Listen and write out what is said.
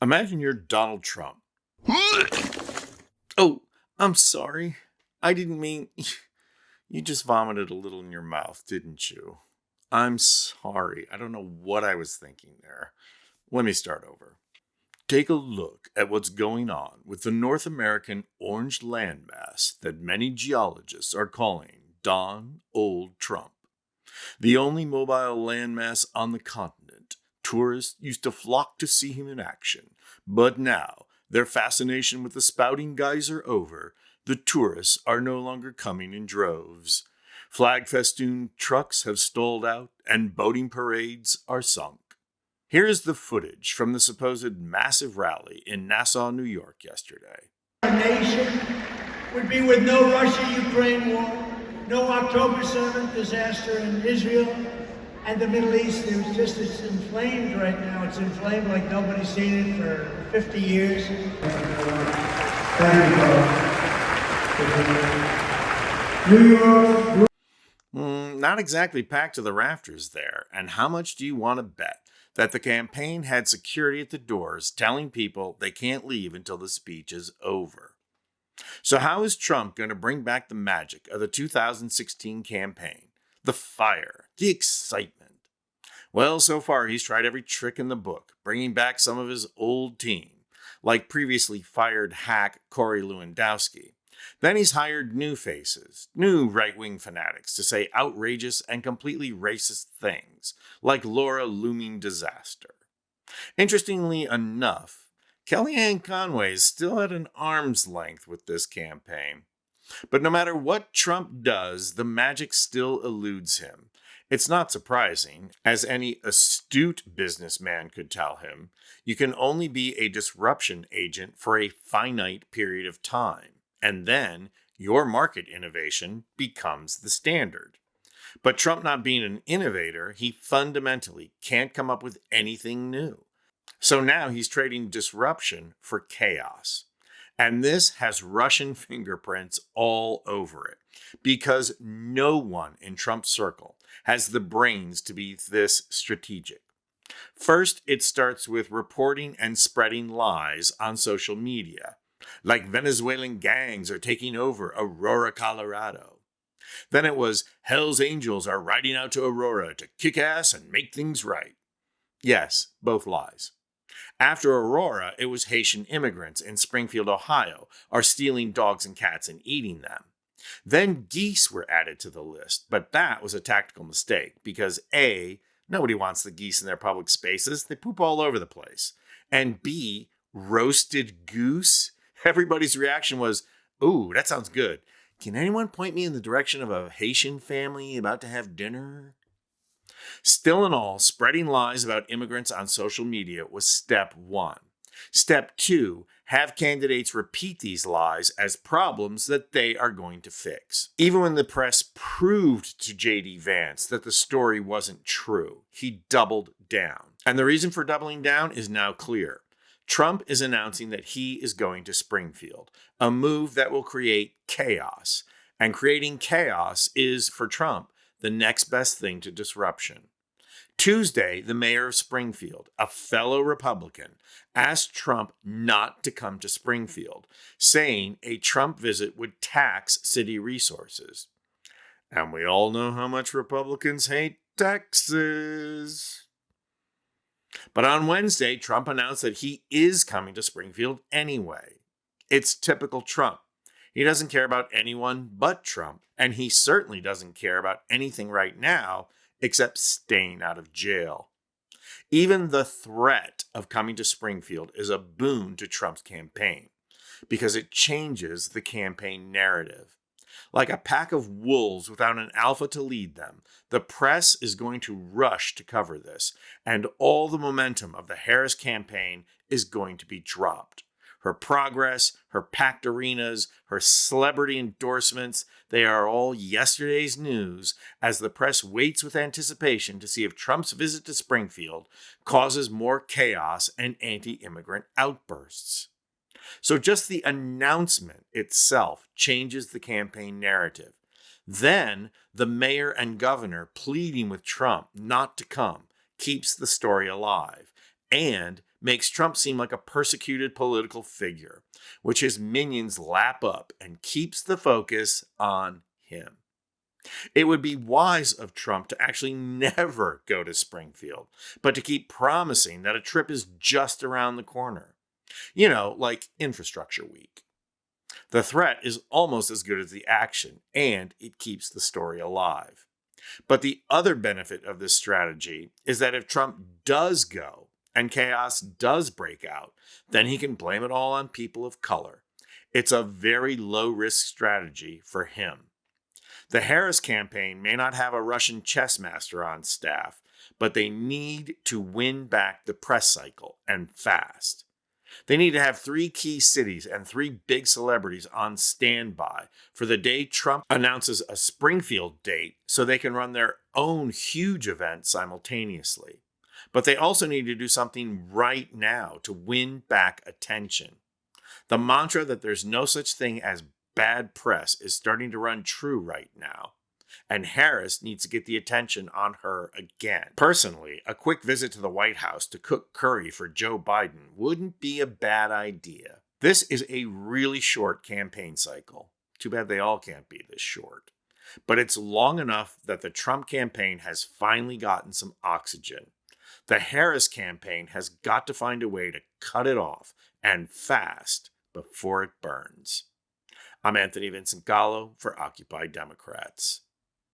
Imagine you're Donald Trump. Oh, I'm sorry. I didn't mean. You just vomited a little in your mouth, didn't you? I'm sorry. I don't know what I was thinking there. Let me start over. Take a look at what's going on with the North American orange landmass that many geologists are calling Don Old Trump. The only mobile landmass on the continent. Tourists used to flock to see him in action, but now, their fascination with the spouting geyser over, the tourists are no longer coming in droves. Flag festooned trucks have stalled out, and boating parades are sunk. Here is the footage from the supposed massive rally in Nassau, New York yesterday. Our nation would be with no Russia-Ukraine war, no October 7th disaster in Israel and the Middle East. It's inflamed right now. It's inflamed like nobody's seen it for 50 years. New York. Not exactly packed to the rafters there. And how much do you want to bet that the campaign had security at the doors telling people they can't leave until the speech is over? So how is Trump going to bring back the magic of the 2016 campaign? The fire, the excitement. Well, so far he's tried every trick in the book, bringing back some of his old team, like previously fired hack Corey Lewandowski. Then he's hired new faces, new right-wing fanatics to say outrageous and completely racist things, like Laura looming disaster. Interestingly enough, Kellyanne Conway is still at an arm's length with this campaign. But no matter what Trump does, the magic still eludes him. It's not surprising, as any astute businessman could tell him, you can only be a disruption agent for a finite period of time, and then your market innovation becomes the standard. But Trump not being an innovator, he fundamentally can't come up with anything new. So now he's trading disruption for chaos. And this has Russian fingerprints all over it, because no one in Trump's circle has the brains to be this strategic. First, it starts with reporting and spreading lies on social media, like Venezuelan gangs are taking over Aurora, Colorado. Then it was Hell's Angels are riding out to Aurora to kick ass and make things right. Yes, both lies. After Aurora, it was Haitian immigrants in Springfield, Ohio, are stealing dogs and cats and eating them. Then geese were added to the list, but that was a tactical mistake because A, nobody wants the geese in their public spaces. They poop all over the place. And B, roasted goose? Everybody's reaction was, ooh, that sounds good. Can anyone point me in the direction of a Haitian family about to have dinner? Still in all, spreading lies about immigrants on social media was step one. Step two, have candidates repeat these lies as problems that they are going to fix. Even when the press proved to J.D. Vance that the story wasn't true, he doubled down. And the reason for doubling down is now clear. Trump is announcing that he is going to Springfield, a move that will create chaos. And creating chaos is, for Trump, the next best thing to disruption. Tuesday, the mayor of Springfield, a fellow Republican, asked Trump not to come to Springfield, saying a Trump visit would tax city resources. And we all know how much Republicans hate taxes. But on Wednesday, Trump announced that he is coming to Springfield anyway. It's typical Trump. He doesn't care about anyone but Trump, and he certainly doesn't care about anything right now except staying out of jail. Even the threat of coming to Springfield is a boon to Trump's campaign because it changes the campaign narrative. Like a pack of wolves without an alpha to lead them, the press is going to rush to cover this, and all the momentum of the Harris campaign is going to be dropped. Her progress, her packed arenas, her celebrity endorsements, they are all yesterday's news as the press waits with anticipation to see if Trump's visit to Springfield causes more chaos and anti-immigrant outbursts. So just the announcement itself changes the campaign narrative. Then the mayor and governor pleading with Trump not to come keeps the story alive and makes Trump seem like a persecuted political figure, which his minions lap up and keeps the focus on him. It would be wise of Trump to actually never go to Springfield, but to keep promising that a trip is just around the corner. Like Infrastructure Week. The threat is almost as good as the action, and it keeps the story alive. But the other benefit of this strategy is that if Trump does go and chaos does break out, then he can blame it all on people of color. It's a very low-risk strategy for him. The Harris campaign may not have a Russian chess master on staff, but they need to win back the press cycle, and fast. They need to have 3 key cities and 3 big celebrities on standby for the day Trump announces a Springfield date so they can run their own huge event simultaneously. But they also need to do something right now to win back attention. The mantra that there's no such thing as bad press is starting to run true right now. And Harris needs to get the attention on her again. Personally, a quick visit to the White House to cook curry for Joe Biden wouldn't be a bad idea. This is a really short campaign cycle. Too bad they all can't be this short. But it's long enough that the Trump campaign has finally gotten some oxygen. The Harris campaign has got to find a way to cut it off, and fast, before it burns. I'm Anthony Vincent Gallo for Occupy Democrats.